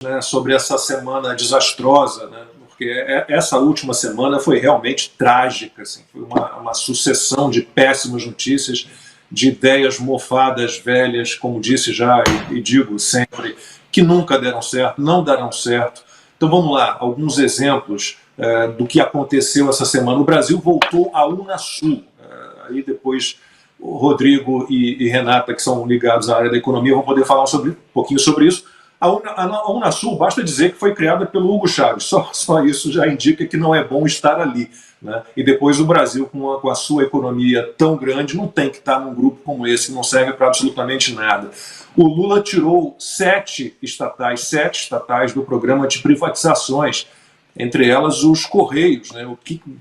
né, sobre essa semana desastrosa, né, porque essa última semana foi realmente trágica, assim, foi uma sucessão de péssimas notícias, de ideias mofadas, velhas, como disse já e digo sempre, que nunca deram certo, não darão certo. Então vamos lá, alguns exemplos do que aconteceu essa semana. O Brasil voltou à Unasul, aí depois o Rodrigo e Renata, que são ligados à área da economia, vão poder falar um pouquinho sobre isso. A Unasul, basta dizer que foi criada pelo Hugo Chávez, só isso já indica que não é bom estar ali, né? E depois o Brasil, com a sua economia tão grande, não tem que estar num grupo como esse, que não serve para absolutamente nada. O Lula tirou 7 estatais do programa de privatizações, entre elas os Correios, né?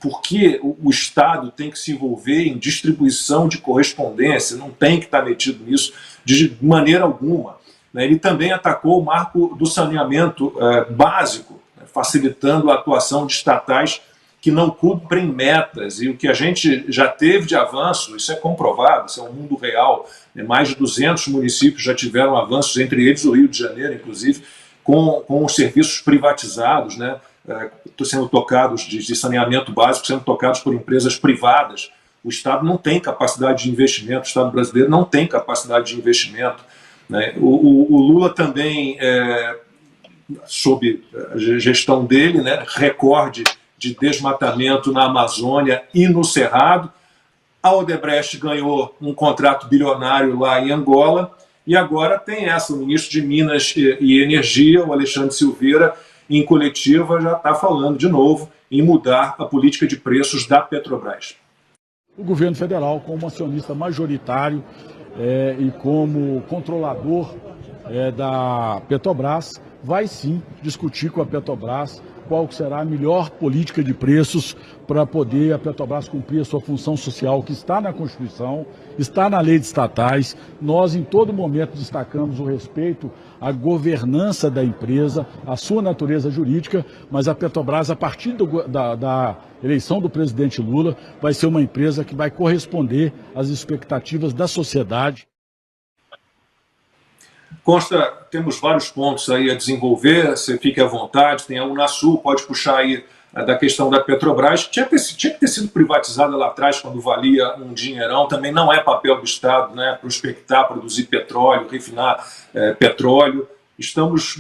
Por que o Estado tem que se envolver em distribuição de correspondência, não tem que estar metido nisso de maneira alguma. Ele também atacou o marco do saneamento básico, facilitando a atuação de estatais que não cumprem metas. E o que a gente já teve de avanço, isso é comprovado, isso é um mundo real. Mais de 200 municípios já tiveram avanços, entre eles o Rio de Janeiro, inclusive, com os serviços privatizados, né, sendo tocados de saneamento básico, sendo tocados por empresas privadas. O Estado não tem capacidade de investimento, o Estado brasileiro não tem capacidade de investimento. O Lula também, sob a gestão dele, né, recorde de desmatamento na Amazônia e no Cerrado. A Odebrecht ganhou um contrato bilionário lá em Angola e agora tem o ministro de Minas e Energia, o Alexandre Silveira, em coletiva já está falando de novo em mudar a política de preços da Petrobras. O governo federal, como acionista majoritário e como controlador da Petrobras, vai sim discutir com a Petrobras qual será a melhor política de preços para poder a Petrobras cumprir a sua função social, que está na Constituição, está na lei de estatais. Nós, em todo momento, destacamos o respeito à governança da empresa, à sua natureza jurídica, mas a Petrobras, a partir da eleição do presidente Lula, vai ser uma empresa que vai corresponder às expectativas da sociedade. Consta, temos vários pontos aí a desenvolver, você fique à vontade, tem a Unasul, pode puxar aí da questão da Petrobras, tinha que ter sido privatizada lá atrás, quando valia um dinheirão, também não é papel do Estado, né, prospectar, produzir petróleo, refinar petróleo, estamos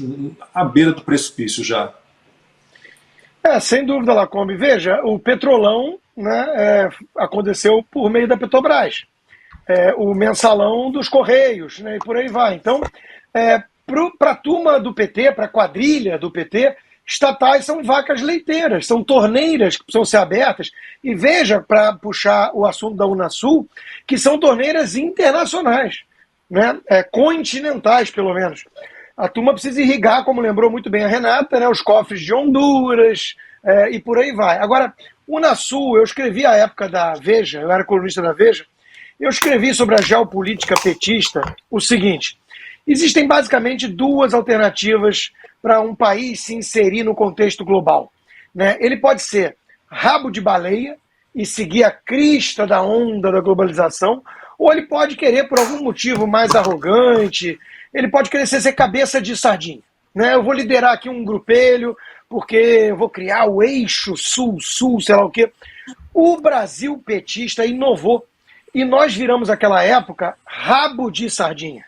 à beira do precipício já. Sem dúvida, Lacombe. Veja, o Petrolão, né, aconteceu por meio da Petrobras. O mensalão dos Correios, né, e por aí vai. Então, para a turma do PT, para a quadrilha do PT, estatais são vacas leiteiras, são torneiras que precisam ser abertas. E veja, para puxar o assunto da Unasul, que são torneiras internacionais, né, continentais, pelo menos. A turma precisa irrigar, como lembrou muito bem a Renata, né, os cofres de Honduras e por aí vai. Agora, Unasul, eu escrevi à época da Veja, eu era colunista da Veja, eu escrevi sobre a geopolítica petista o seguinte: existem basicamente 2 alternativas para um país se inserir no contexto global, né? Ele pode ser rabo de baleia e seguir a crista da onda da globalização, ou ele pode querer, por algum motivo mais arrogante, ele pode querer ser cabeça de sardinha, né? Eu vou liderar aqui um grupelho, porque eu vou criar o eixo sul-sul, sei lá o quê. O Brasil petista inovou. E nós viramos, aquela época, rabo de sardinha.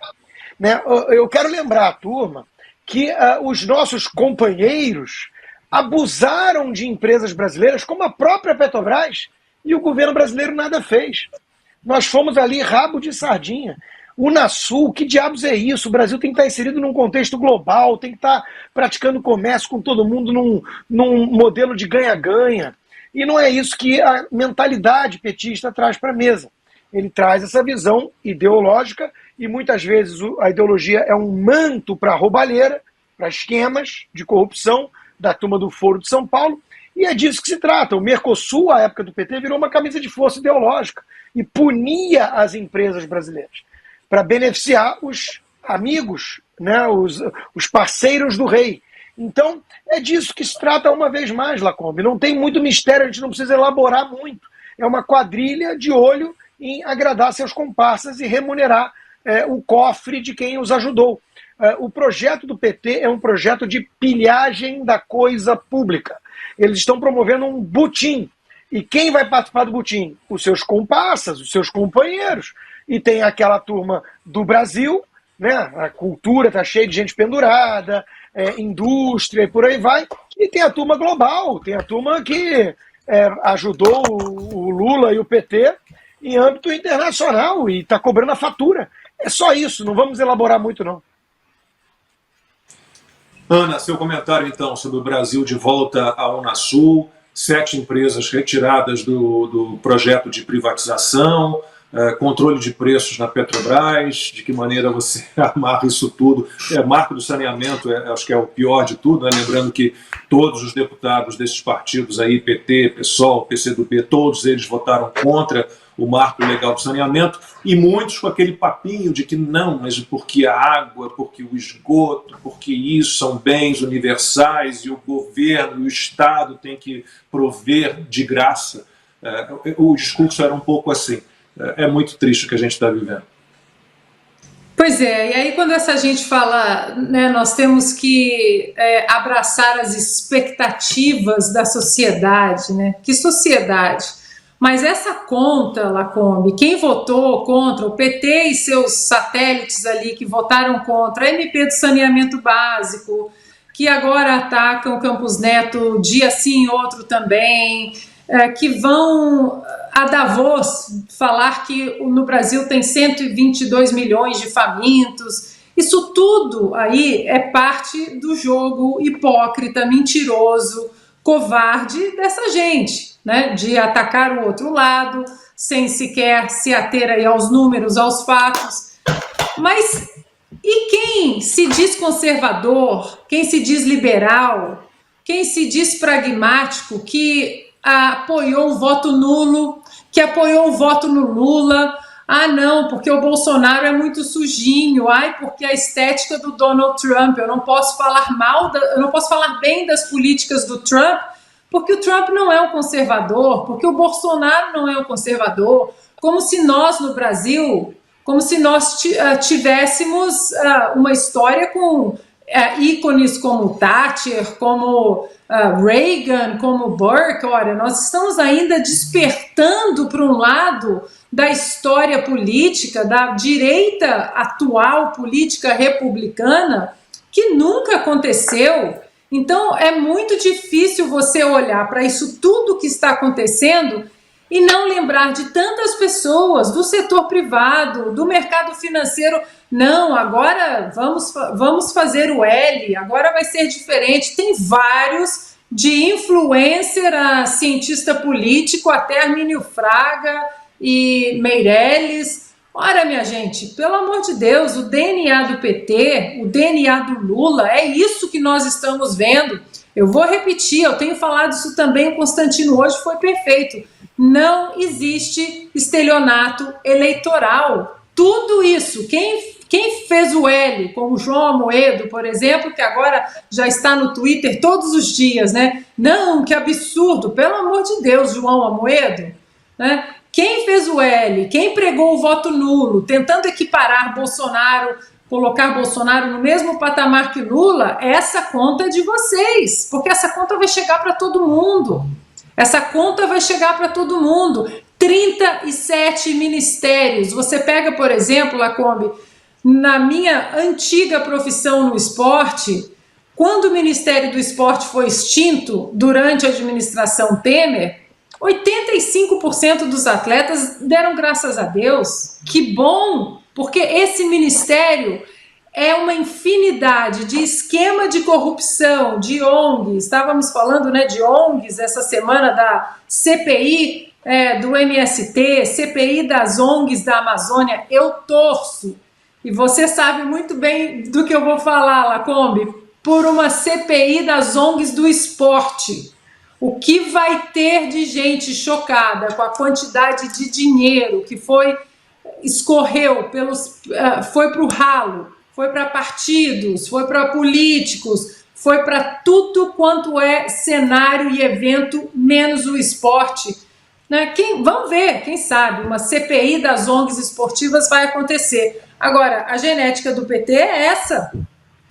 Né? Eu quero lembrar a turma que os nossos companheiros abusaram de empresas brasileiras, como a própria Petrobras, e o governo brasileiro nada fez. Nós fomos ali rabo de sardinha. Unasul, que diabos é isso? O Brasil tem que estar inserido num contexto global, tem que estar praticando comércio com todo mundo num modelo de ganha-ganha. E não é isso que a mentalidade petista traz para a mesa. Ele traz essa visão ideológica e muitas vezes a ideologia é um manto para roubalheira, para esquemas de corrupção da turma do Foro de São Paulo, e é disso que se trata. O Mercosul, à época do PT, virou uma camisa de força ideológica e punia as empresas brasileiras para beneficiar os amigos, né, os parceiros do rei. Então, é disso que se trata uma vez mais, Lacombe. Não tem muito mistério, a gente não precisa elaborar muito. É uma quadrilha de olho em agradar seus comparsas e remunerar o cofre de quem os ajudou. o projeto do PT é um projeto de pilhagem da coisa pública. Eles estão promovendo um butim. E quem vai participar do butim? Os seus comparsas, os seus companheiros. E tem aquela turma do Brasil, né? A cultura está cheia de gente pendurada, indústria e por aí vai. E tem a turma global, tem a turma que ajudou o Lula e o PT em âmbito internacional e está cobrando a fatura. É só isso, não vamos elaborar muito, não. Ana, seu comentário, então, sobre o Brasil de volta à Unasul, 7 empresas retiradas do projeto de privatização, controle de preços na Petrobras, de que maneira você amarra isso tudo. Marco do saneamento, acho que é o pior de tudo, né? Lembrando que todos os deputados desses partidos aí, PT, PSOL, PCdoB, todos eles votaram contra o marco legal do saneamento, e muitos com aquele papinho de que não, mas porque a água, porque o esgoto, porque isso são bens universais e o governo e o Estado tem que prover de graça. O discurso era um pouco assim. É muito triste o que a gente está vivendo. Pois é, e aí quando essa gente fala, né, nós temos que abraçar as expectativas da sociedade, né? Que sociedade? Mas essa conta, Lacombe, quem votou contra, o PT e seus satélites ali que votaram contra, a MP do saneamento básico, que agora atacam Campos Neto dia sim, outro também, que vão a Davos falar que no Brasil tem 122 milhões de famintos. Isso tudo aí é parte do jogo hipócrita, mentiroso, covarde dessa gente, né? De atacar o outro lado, sem sequer se ater aí aos números, aos fatos. Mas e quem se diz conservador, quem se diz liberal, quem se diz pragmático, que apoiou o voto nulo, que apoiou o voto no Lula? Ah, não, porque o Bolsonaro é muito sujinho. Ai, porque a estética do Donald Trump. Eu não posso falar eu não posso falar bem das políticas do Trump, porque o Trump não é um conservador, porque o Bolsonaro não é um conservador. Como se nós no Brasil, como se nós tivéssemos uma história com ícones como Thatcher, como Reagan, como Burke. Olha, nós estamos ainda despertando para um lado da história política, da direita atual política republicana, que nunca aconteceu. Então é muito difícil você olhar para isso tudo que está acontecendo e não lembrar de tantas pessoas do setor privado, do mercado financeiro. Não, agora vamos fazer o L, agora vai ser diferente. Tem vários, de influencer a cientista político até Armínio Fraga e Meirelles. Ora, minha gente, pelo amor de Deus, o DNA do PT, o DNA do Lula, é isso que nós estamos vendo. Eu vou repetir, eu tenho falado isso também, o Constantino hoje foi perfeito. Não existe estelionato eleitoral. Tudo isso, quem fez o L, como João Amoedo, por exemplo, que agora já está no Twitter todos os dias, né? Não, que absurdo, pelo amor de Deus, João Amoedo, né? Quem fez o L, quem pregou o voto nulo, tentando equiparar Bolsonaro, colocar Bolsonaro no mesmo patamar que Lula, essa conta é de vocês, porque essa conta vai chegar para todo mundo. Essa conta vai chegar para todo mundo. 37 ministérios. Você pega, por exemplo, Lacombe, na minha antiga profissão no esporte, quando o Ministério do Esporte foi extinto durante a administração Temer, 85% dos atletas deram graças a Deus. Que bom, porque esse ministério é uma infinidade de esquema de corrupção, de ONGs. Estávamos falando, né, de ONGs essa semana, da CPI do MST, CPI das ONGs da Amazônia. Eu torço, e você sabe muito bem do que eu vou falar, Lacombe, por uma CPI das ONGs do esporte. O que vai ter de gente chocada com a quantidade de dinheiro que escorreu, foi para o ralo, foi para partidos, foi para políticos, foi para tudo quanto é cenário e evento, menos o esporte. Né? Vamos ver, quem sabe, uma CPI das ONGs esportivas vai acontecer. Agora, a genética do PT é essa.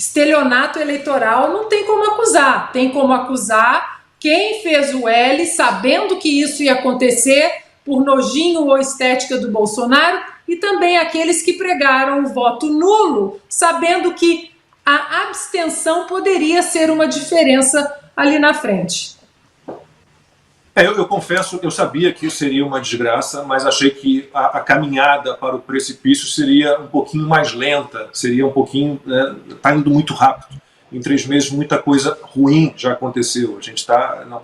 estelionato eleitoral não tem como acusar. Tem como acusar quem fez o L sabendo que isso ia acontecer por nojinho ou estética do Bolsonaro, e também aqueles que pregaram o voto nulo, sabendo que a abstenção poderia ser uma diferença ali na frente. Eu confesso, eu sabia que isso seria uma desgraça, mas achei que a caminhada para o precipício seria um pouquinho mais lenta, seria um pouquinho, tá indo muito rápido. Em 3 meses muita coisa ruim já aconteceu. A gente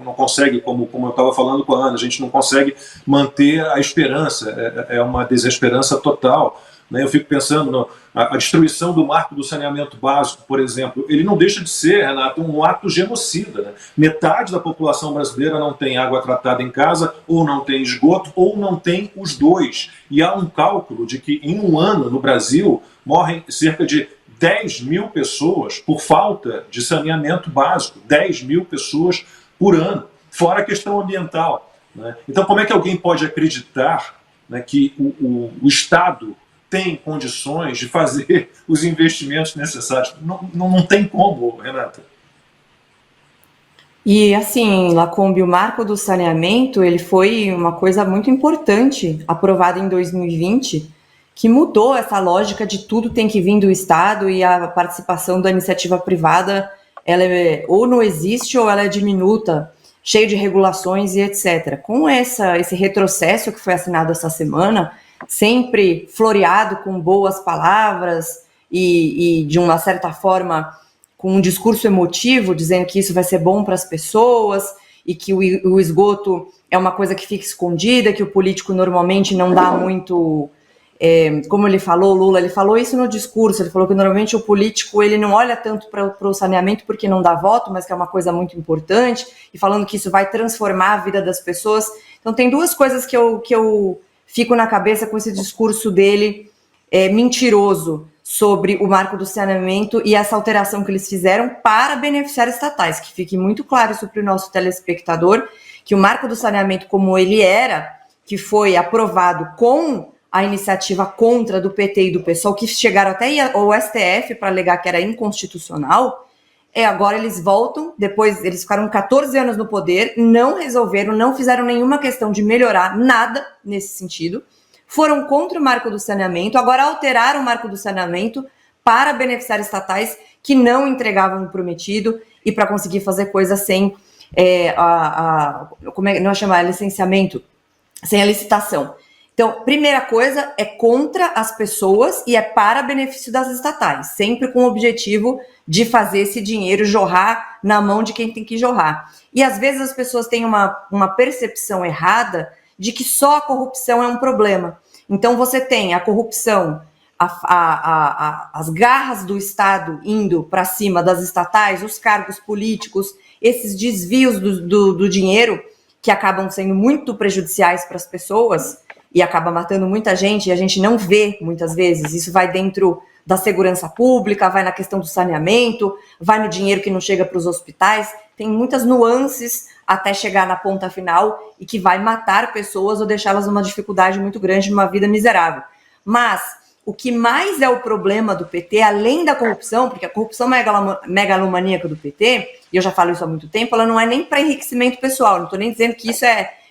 não consegue, como eu estava falando com a Ana, a gente não consegue manter a esperança, é uma desesperança total. Eu fico pensando a destruição do marco do saneamento básico, por exemplo, ele não deixa de ser, Renato, um ato genocida. Metade da população brasileira não tem água tratada em casa, ou não tem esgoto, ou não tem os dois. E há um cálculo de que em um ano no Brasil morrem cerca de 10 mil pessoas por falta de saneamento básico, 10 mil pessoas por ano, fora a questão ambiental. Então, como é que alguém pode acreditar que o Estado tem condições de fazer os investimentos necessários? Não tem como, Renata. E assim, Lacombe, o marco do saneamento, ele foi uma coisa muito importante, aprovada em 2020, que mudou essa lógica de tudo tem que vir do Estado e a participação da iniciativa privada, ela ou não existe ou ela é diminuta, cheio de regulações e etc. Com esse retrocesso que foi assinado essa semana, sempre floreado com boas palavras e de uma certa forma com um discurso emotivo, dizendo que isso vai ser bom para as pessoas e que o esgoto é uma coisa que fica escondida, que o político normalmente não dá muito... como ele falou, Lula, ele falou isso no discurso, ele falou que normalmente o político ele não olha tanto para o saneamento porque não dá voto, mas que é uma coisa muito importante, e falando que isso vai transformar a vida das pessoas. Então tem 2 coisas que eu fico na cabeça com esse discurso dele mentiroso sobre o marco do saneamento e essa alteração que eles fizeram para beneficiar estatais, que fique muito claro isso para o nosso telespectador, que o marco do saneamento como ele era, que foi aprovado com a iniciativa contra do PT e do PSOL, que chegaram até ao STF para alegar que era inconstitucional, agora eles voltam, depois eles ficaram 14 anos no poder, não resolveram, não fizeram nenhuma questão de melhorar nada nesse sentido, foram contra o marco do saneamento, agora alteraram o marco do saneamento para beneficiar estatais que não entregavam o prometido e para conseguir fazer coisa sem como é que nós chamamos? Licenciamento, sem a licitação. Então, primeira coisa, é contra as pessoas e é para benefício das estatais, sempre com o objetivo de fazer esse dinheiro jorrar na mão de quem tem que jorrar. E às vezes as pessoas têm uma percepção errada de que só a corrupção é um problema. Então você tem a corrupção, as garras do Estado indo para cima das estatais, os cargos políticos, esses desvios do dinheiro que acabam sendo muito prejudiciais para as pessoas, e acaba matando muita gente, e a gente não vê muitas vezes. Isso vai dentro da segurança pública, vai na questão do saneamento, vai no dinheiro que não chega para os hospitais, tem muitas nuances até chegar na ponta final e que vai matar pessoas ou deixá-las numa dificuldade muito grande, numa vida miserável. Mas o que mais é o problema do PT, além da corrupção, porque a corrupção megalomaníaca do PT, e eu já falo isso há muito tempo, ela não é nem para enriquecimento pessoal, não estou nem dizendo que isso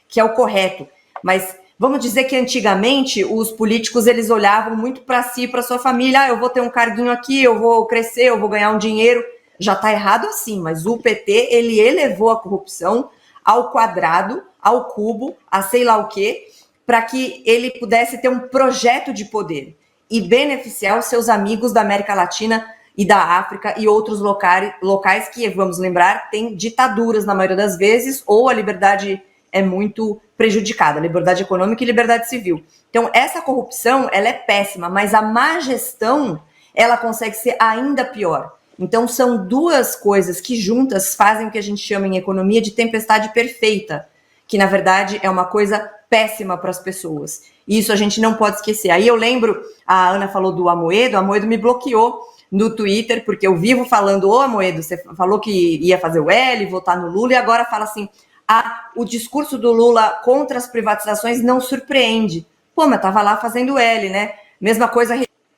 que é o correto, mas... Vamos dizer que antigamente os políticos eles olhavam muito para si e para sua família. Eu vou ter um carguinho aqui, eu vou crescer, eu vou ganhar um dinheiro. Já está errado assim, mas o PT ele elevou a corrupção ao quadrado, ao cubo, a sei lá o quê, para que ele pudesse ter um projeto de poder e beneficiar os seus amigos da América Latina e da África e outros locais que, vamos lembrar, têm ditaduras na maioria das vezes, ou a liberdade é muito prejudicada, liberdade econômica e liberdade civil. Então, essa corrupção, ela é péssima, mas a má gestão, ela consegue ser ainda pior. Então, são 2 coisas que juntas fazem o que a gente chama em economia de tempestade perfeita, que, na verdade, é uma coisa péssima para as pessoas. E isso a gente não pode esquecer. Aí eu lembro, a Ana falou do Amoedo, o Amoedo me bloqueou no Twitter, porque eu vivo falando, Amoedo, você falou que ia fazer o L, votar no Lula, e agora fala assim... o discurso do Lula contra as privatizações não surpreende. Pô, mas estava lá fazendo L, né? Mesma coisa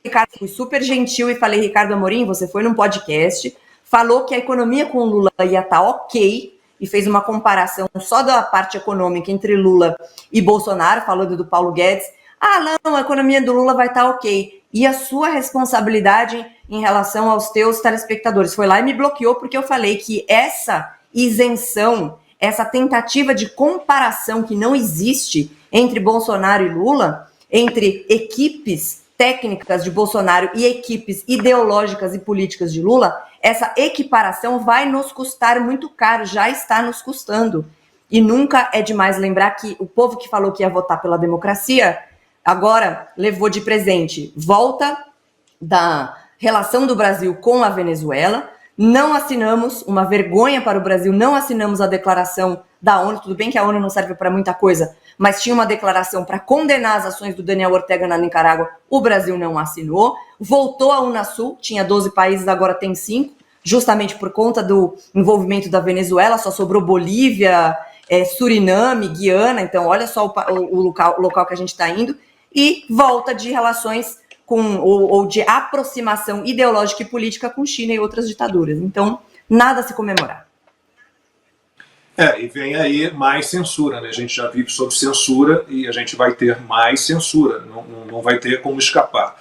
Ricardo, fui super gentil e falei, Ricardo Amorim, você foi num podcast, falou que a economia com Lula ia estar ok, e fez uma comparação só da parte econômica entre Lula e Bolsonaro, falando do Paulo Guedes. Ah, não, a economia do Lula vai estar ok. E a sua responsabilidade em relação aos teus telespectadores? Foi lá e me bloqueou porque eu falei que essa isenção, essa tentativa de comparação que não existe entre Bolsonaro e Lula, entre equipes técnicas de Bolsonaro e equipes ideológicas e políticas de Lula, essa equiparação vai nos custar muito caro, já está nos custando. E nunca é demais lembrar que o povo que falou que ia votar pela democracia, agora levou de presente volta da relação do Brasil com a Venezuela. Não assinamos, uma vergonha para o Brasil, não assinamos a declaração da ONU. Tudo bem que a ONU não serve para muita coisa, mas tinha uma declaração para condenar as ações do Daniel Ortega na Nicarágua, o Brasil não assinou. Voltou à Unasul, tinha 12 países, agora tem 5, justamente por conta do envolvimento da Venezuela, só sobrou Bolívia, Suriname, Guiana, então olha só o local que a gente está indo, e volta de relações ou de aproximação ideológica e política com China e outras ditaduras. Então, nada a se comemorar. E vem aí mais censura, né? A gente já vive sob censura e a gente vai ter mais censura, não vai ter como escapar.